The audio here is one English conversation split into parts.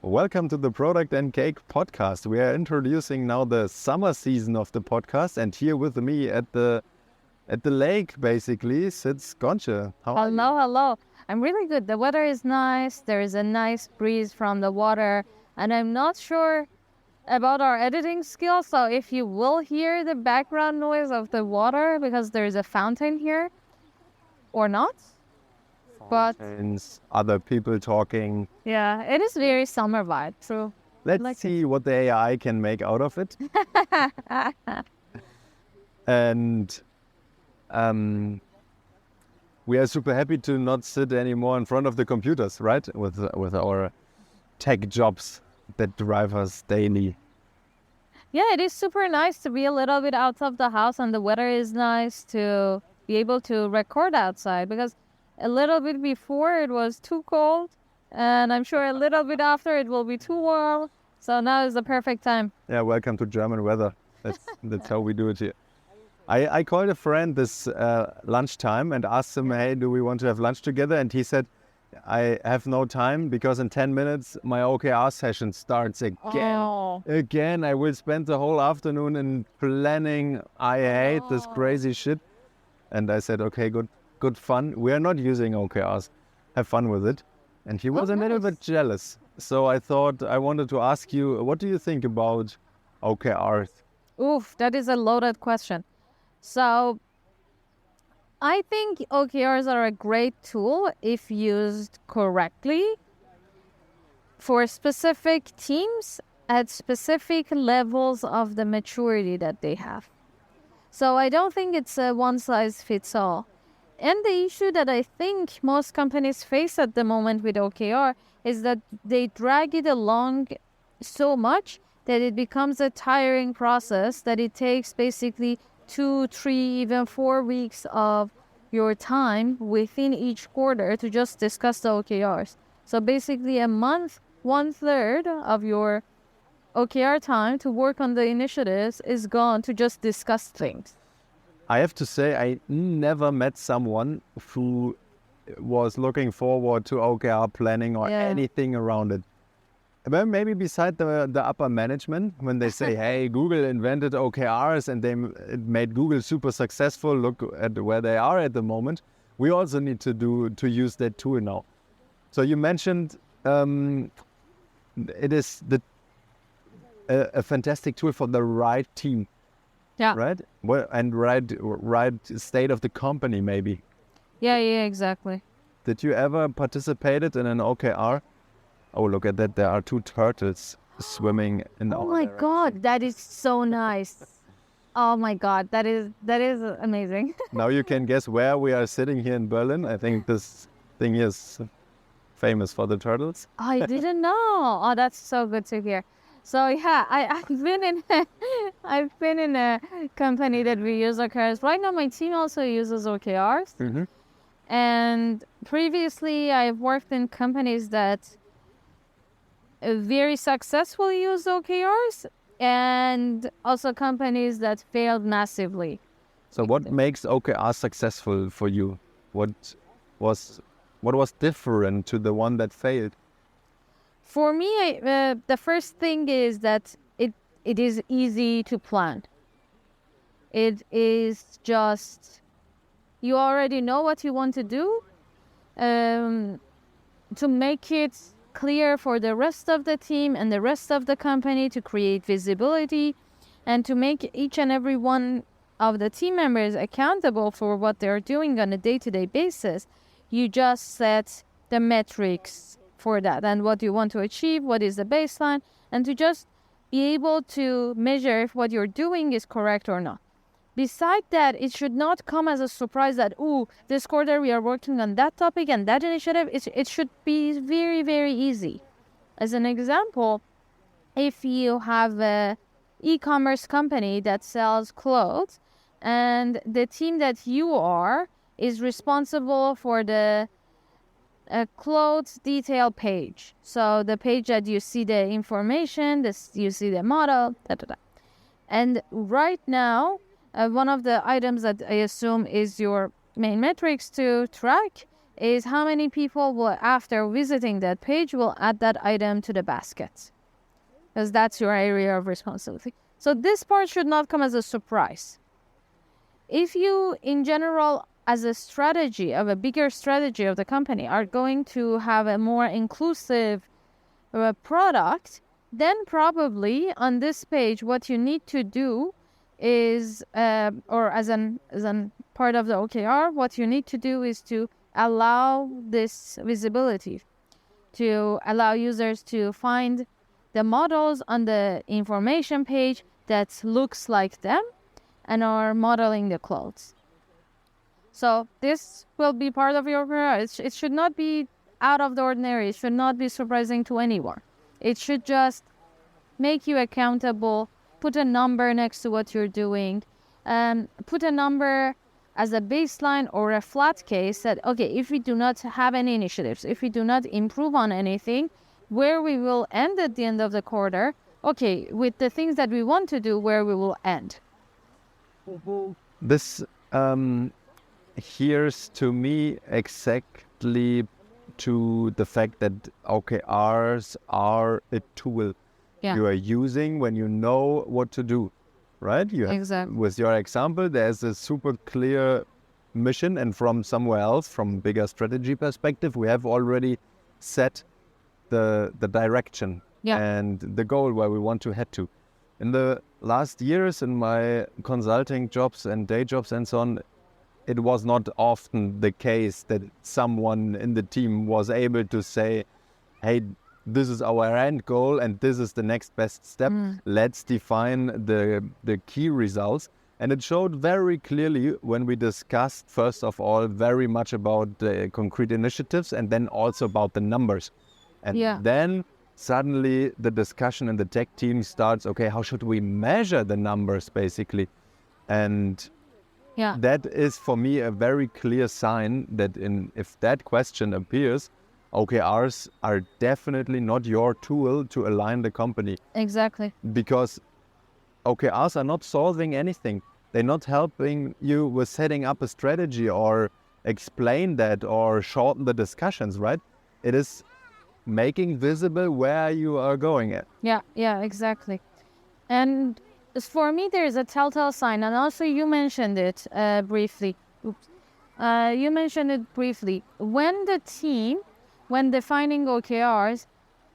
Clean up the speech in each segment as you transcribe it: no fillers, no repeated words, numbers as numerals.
Welcome to the Product and Cake podcast. We are introducing now the summer season of the podcast, and here with me at the lake basically sits Ghonche. Hello. I'm really good. The weather is nice. There is a nice breeze from the water, and I'm not sure about our editing skills, so if you will hear the background noise of the water because there's a fountain here or not. But other people talking. Yeah, it is very summer vibe. So let's see what the AI can make out of it. And we are super happy to not sit anymore in front of the computers, right? With our tech jobs that drive us daily. Yeah, it is super nice to be a little bit out of the house, and the weather is nice to be able to record outside, because a little bit before it was too cold, and I'm sure a little bit after it will be too warm. So now is the perfect time. Yeah, welcome to German weather. That's how we do it here. I called a friend this lunchtime and asked him, hey, do we want to have lunch together? And he said, I have no time because in 10 minutes my OKR session starts again. Oh. Again, I will spend the whole afternoon in planning. I hate this crazy shit. And I said, okay, good fun. We are not using OKRs. Have fun with it. And he was a little bit jealous. So I thought I wanted to ask you, what do you think about OKRs? Oof, that is a loaded question. So I think OKRs are a great tool if used correctly for specific teams at specific levels of the maturity that they have. So I don't think it's a one-size-fits-all. And the issue that I think most companies face at the moment with OKR is that they drag it along so much that it becomes a tiring process, that it takes basically 2, 3, even 4 weeks of your time within each quarter to just discuss the OKRs. So basically a month, 1/3 of your OKR time to work on the initiatives is gone to just discuss things. I have to say, I never met someone who was looking forward to OKR planning or anything around it. Well, maybe beside the upper management, when they say, hey, Google invented OKRs and it made Google super successful, look at where they are at the moment. We also need to use that tool now. So you mentioned it is a fantastic tool for the right team. Yeah. Right? Well, and right state of the company, maybe. Yeah, exactly. Did you ever participated in an OKR? Oh, look at that. There are 2 turtles swimming in our direction. God, that is so nice. Oh my God, that is amazing. Now you can guess where we are sitting here in Berlin. I think this thing is famous for the turtles. I didn't know. Oh, that's so good to hear. So yeah, I've been in a company that we use OKRs. Right now, my team also uses OKRs. Mm-hmm. And previously, I've worked in companies that very successfully use OKRs, and also companies that failed massively. So what makes OKR successful for you? What was different to the one that failed? For me, the first thing is that it is easy to plan. It is just, you already know what you want to do. To make it clear for the rest of the team and the rest of the company, to create visibility and to make each and every one of the team members accountable for what they're doing on a day-to-day basis, you just set the metrics for that and what you want to achieve, what is the baseline, and to just be able to measure if what you're doing is correct or not. Beside that, it should not come as a surprise that, this quarter we are working on that topic and that initiative. It should be very, very easy. As an example, if you have an e-commerce company that sells clothes and the team that you are is responsible for the clothes detail page. So the page that you see the information, you see the model, And right now, one of the items that I assume is your main metrics to track is how many people will, after visiting that page, will add that item to the basket, because that's your area of responsibility. So this part should not come as a surprise. If you, in general, as a strategy of a bigger strategy of the company, are going to have a more inclusive product, then probably on this page, what you need to do is, or as an part of the OKR, what you need to do is to allow this visibility, to allow users to find the models on the information page that looks like them and are modeling the clothes. So this will be part of your OKR. It should not be out of the ordinary. It should not be surprising to anyone. It should just make you accountable, put a number next to what you're doing, put a number as a baseline or a flat case that, okay, if we do not have any initiatives, if we do not improve on anything, where we will end at the end of the quarter, okay, with the things that we want to do, where we will end. This here's to me exactly to the fact that OKRs are a tool you are using when you know what to do, right? You have, exactly. With your example, there's a super clear mission, and from somewhere else, from bigger strategy perspective, we have already set the direction and the goal where we want to head to. In the last years, in my consulting jobs and day jobs and so on, it was not often the case that someone in the team was able to say, hey, this is our end goal and this is the next best step. Let's define the key results. And it showed very clearly when we discussed, first of all, very much about the concrete initiatives and then also about the numbers. And then suddenly the discussion in the tech team starts, okay, how should we measure the numbers basically? And that is for me a very clear sign that if that question appears, OKRs are definitely not your tool to align the company. Exactly. Because OKRs are not solving anything. They're not helping you with setting up a strategy or explain that or shorten the discussions, right? It is making visible where you are going at. Yeah, exactly. And for me, there's a telltale sign, and also you mentioned it briefly. You mentioned it briefly. When the team, when defining OKRs,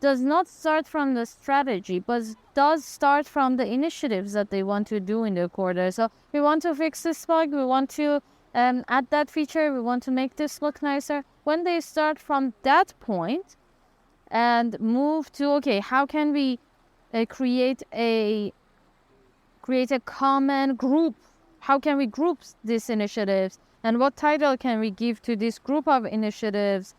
does not start from the strategy, but does start from the initiatives that they want to do in the quarter. So we want to fix this bug, we want to add that feature, we want to make this look nicer. When they start from that point and move to, okay, how can we create a common group? How can we group these initiatives? And what title can we give to this group of initiatives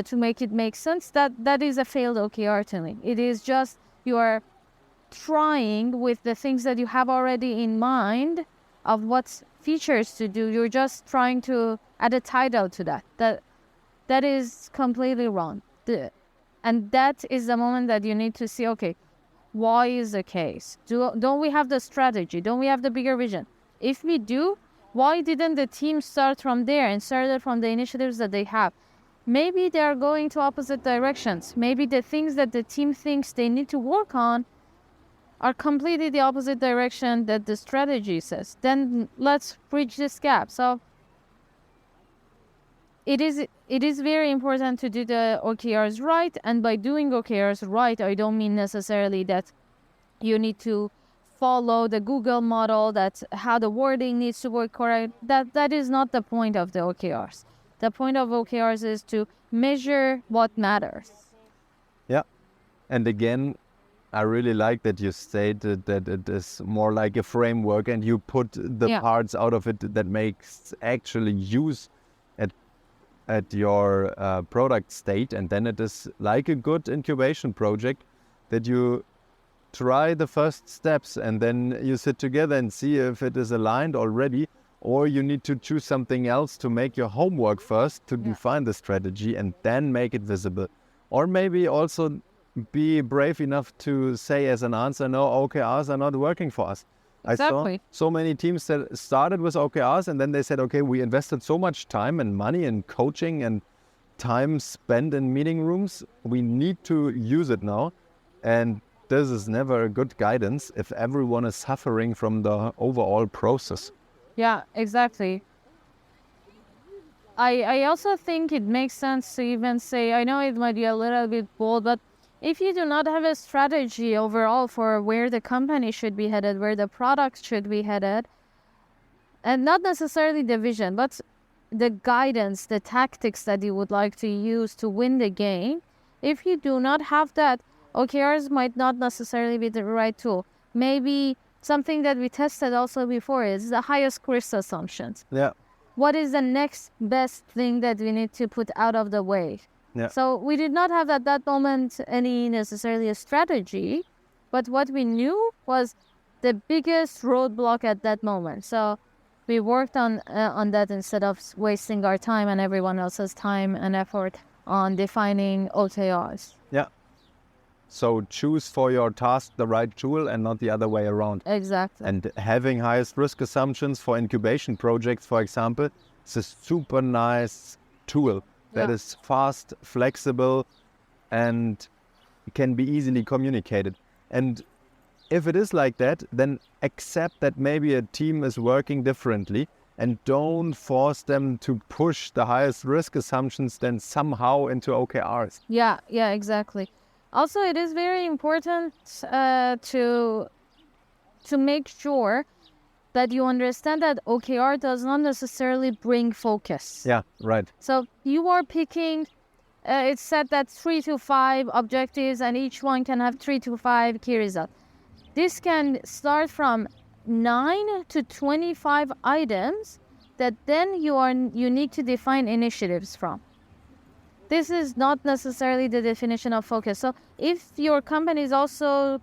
to make it make sense? That is a failed OKR to me. It is just you are trying with the things that you have already in mind of what features to do. You're just trying to add a title to that. That is completely wrong. And that is the moment that you need to see, okay, why is the case? Don't we have the strategy? Don't we have the bigger vision? If we do, why didn't the team start from there and started from the initiatives that they have? Maybe they are going to opposite directions. Maybe the things that the team thinks they need to work on are completely the opposite direction that the strategy says. Then let's bridge this gap. So it is very important to do the OKRs right. And by doing OKRs right, I don't mean necessarily that you need to follow the Google model, that's how the wording needs to work correct. That is not the point of the OKRs. The point of OKRs is to measure what matters. Yeah. And again, I really like that you stated that it is more like a framework and you put the parts out of it that makes actually use at your product state. And then it is like a good incubation project that you try the first steps and then you sit together and see if it is aligned already, or you need to choose something else to make your homework first to define the strategy and then make it visible. Or maybe also be brave enough to say as an answer, no, OKRs are not working for us. Exactly. I saw so many teams that started with OKRs and then they said, okay, we invested so much time and money and coaching and time spent in meeting rooms. We need to use it now. And this is never a good guidance if everyone is suffering from the overall process. Yeah, exactly. I also think it makes sense to even say, I know it might be a little bit bold, but if you do not have a strategy overall for where the company should be headed, where the product should be headed, and not necessarily the vision, but the guidance, the tactics that you would like to use to win the game, if you do not have that, OKRs might not necessarily be the right tool. Maybe something that we tested also before is the highest risk assumptions. Yeah. What is the next best thing that we need to put out of the way? Yeah. So we did not have at that moment any necessarily a strategy, but what we knew was the biggest roadblock at that moment. So we worked on that instead of wasting our time and everyone else's time and effort on defining OKRs. Yeah. So choose for your task the right tool and not the other way around. Exactly. And having highest risk assumptions for incubation projects, for example, is a super nice tool that is fast, flexible, and can be easily communicated. And if it is like that, then accept that maybe a team is working differently and don't force them to push the highest risk assumptions then somehow into OKRs. Yeah, exactly. Also, it is very important to make sure that you understand that OKR does not necessarily bring focus. Yeah, right. So you are picking, it's set that 3 to 5 objectives and each one can have 3 to 5 key results. This can start from 9 to 25 items that then you need to define initiatives from. This is not necessarily the definition of focus. So if your company is also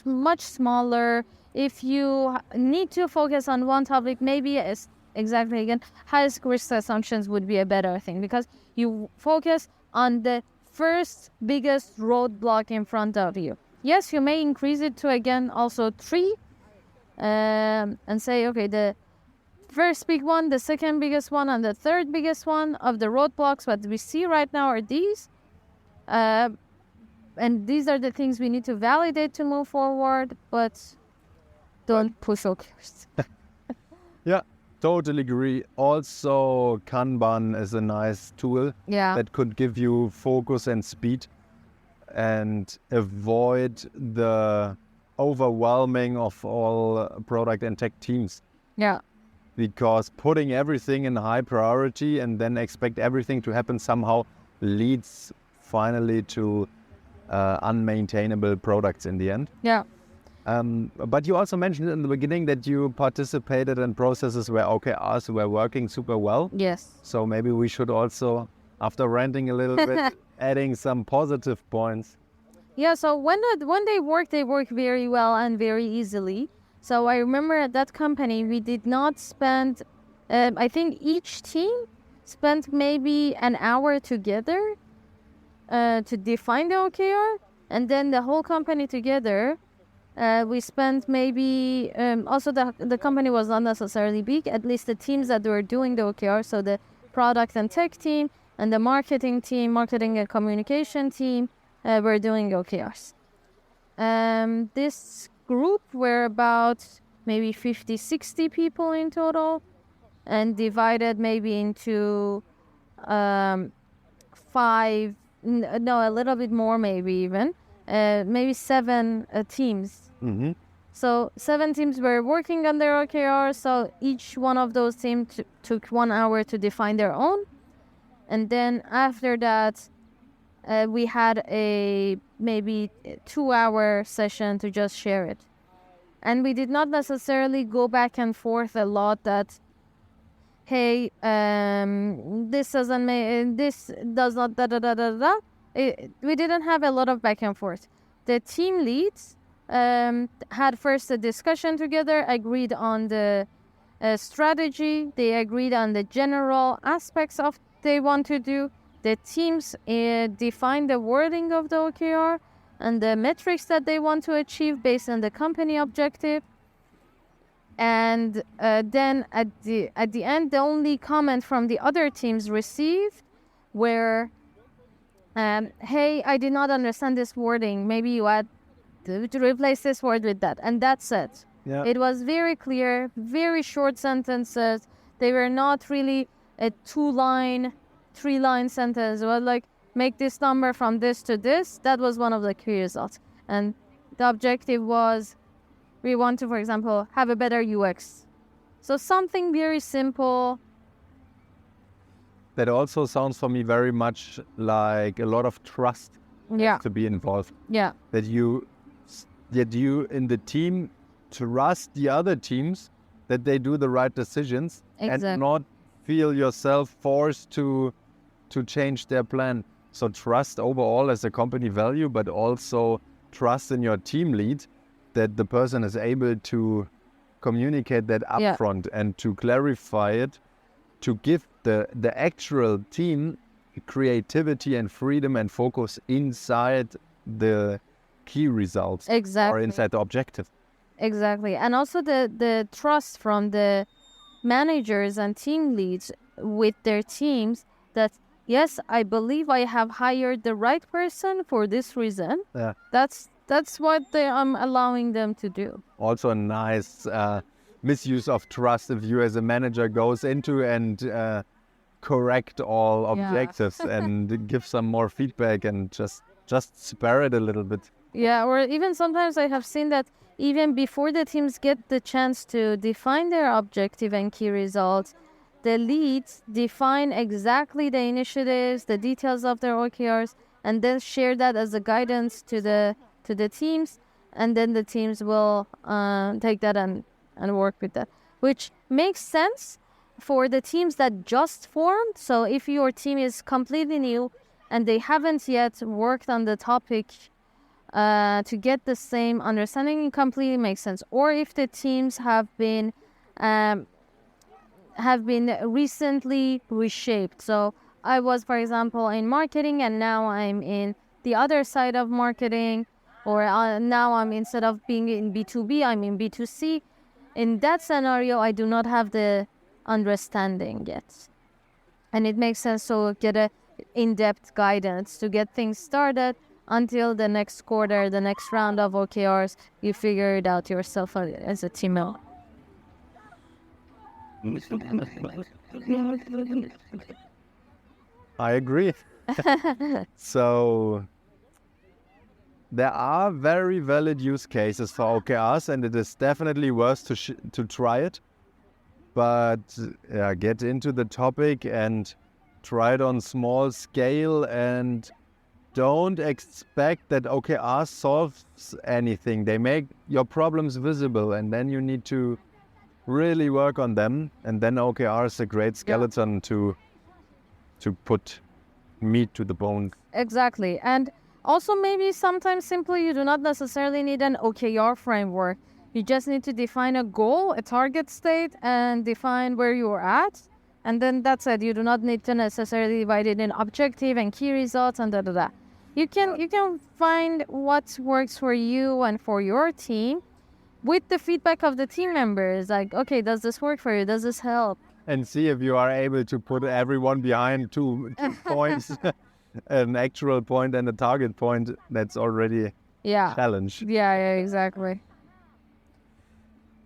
much smaller, if you need to focus on one topic, maybe highest risk assumptions would be a better thing because you focus on the first biggest roadblock in front of you. Yes, you may increase it to also 3 and say, okay, the first big one, the second biggest one, and the third biggest one of the roadblocks what we see right now are these. And these are the things we need to validate to move forward, but don't push OKRs. Yeah, totally agree. Also, Kanban is a nice tool that could give you focus and speed and avoid the overwhelming of all product and tech teams. Yeah. Because putting everything in high priority and then expect everything to happen somehow leads finally to unmaintainable products in the end. Yeah. But you also mentioned in the beginning that you participated in processes where OKRs were working super well. Yes. So maybe we should also, after ranting a little bit, adding some positive points. Yeah, so when they work very well and very easily. So I remember at that company, we did not spend, I think each team spent maybe an hour together to define the OKR. And then the whole company together, we spent maybe, also the company was not necessarily big, at least the teams that were doing the OKR. So the product and tech team and the marketing team, marketing and communication team were doing OKRs. This group were about maybe 50-60 people in total and divided maybe into a little bit more maybe even maybe 7 teams. Mm-hmm. So 7 teams were working on their OKR, so each one of those teams took 1 hour to define their own, and then after that we had a maybe 2-hour session to just share it. And we did not necessarily go back and forth a lot that, hey, this doesn't make, this does not da-da-da-da-da. We didn't have a lot of back and forth. The team leads had first a discussion together, agreed on the strategy. They agreed on the general aspects of they want to do. The teams defined the wording of the OKR and the metrics that they want to achieve based on the company objective. And then at the end, the only comment from the other teams received where, hey, I did not understand this wording. Maybe you add to replace this word with that, and that's it. Yeah. It was very clear, very short sentences. They were not really a 2-line, 3-line sentence. It was like, make this number from this to this. That was one of the key results. And the objective was, we want to, for example, have a better UX. So something very simple. That also sounds for me very much like a lot of trust Yeah. to be involved. Yeah. That you in the team trust the other teams that they do the right decisions Exactly. and not feel yourself forced to change their plan. So trust overall as a company value, but also trust in your team lead that the person is able to communicate that Yeah. upfront and to clarify it, to give the actual team creativity and freedom and focus inside the key results or Exactly. inside the objective. Exactly. And also the trust from the managers and team leads with their teams that, yes, I believe I have hired the right person for this reason. Yeah. That's what I'm allowing them to do. Also a nice misuse of trust if you as a manager goes into and correct all Yeah. objectives and give some more feedback and just spare it a little bit. Yeah, or even sometimes I have seen that even before the teams get the chance to define their objective and key results, the leads define exactly the initiatives, the details of their OKRs, and then share that as a guidance to the teams, and then the teams will take that and work with that, which makes sense for the teams that just formed. So if your team is completely new and they haven't yet worked on the topic, to get the same understanding, it completely makes sense. Or if the teams have been recently reshaped. So I was, for example, in marketing, and now I'm in the other side of marketing, or now I'm, instead of being in B2B, I'm in B2C. In that scenario, I do not have the understanding yet, and it makes sense to get a in-depth guidance to get things started until the next quarter, the next round of OKRs, you figure it out yourself as a team member. I agree. So there are very valid use cases for OKRs, and it is definitely worth to try it. But get into the topic and try it on small scale, and don't expect that OKR solves anything. They make your problems visible, and then you need to really work on them. And then OKR is a great skeleton to put meat to the bone. Exactly. And also maybe sometimes simply you do not necessarily need an OKR framework. You just need to define a goal, a target state, and define where you're at. And then that's it. You do not need to necessarily divide it in objective and key results and da. You can find what works for you and for your team with the feedback of the team members. Like, okay, does this work for you? Does this help? And see if you are able to put everyone behind two points, an actual point and a target point. That's already a challenge. Yeah, exactly.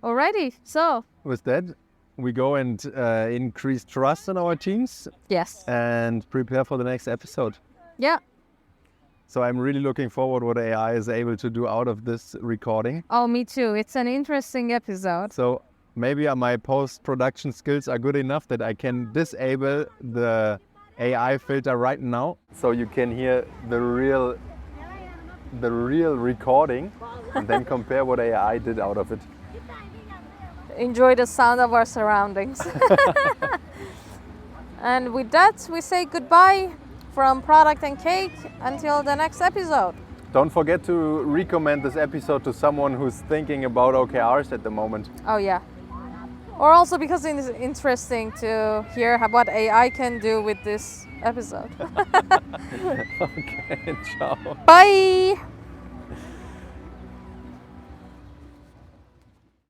Alrighty, so With that, we go and increase trust in our teams yes. and prepare for the next episode. Yeah. So I'm really looking forward what AI is able to do out of this recording. Oh, me too. It's an interesting episode. So maybe my post-production skills are good enough that I can disable the AI filter right now, so you can hear the real recording and then compare what AI did out of it. Enjoy the sound of our surroundings. And with that, we say goodbye from Product and Cake until the next episode. Don't forget to recommend this episode to someone who's thinking about OKRs at the moment. Oh yeah. Or also because it's interesting to hear what AI can do with this episode. Okay, ciao. Bye!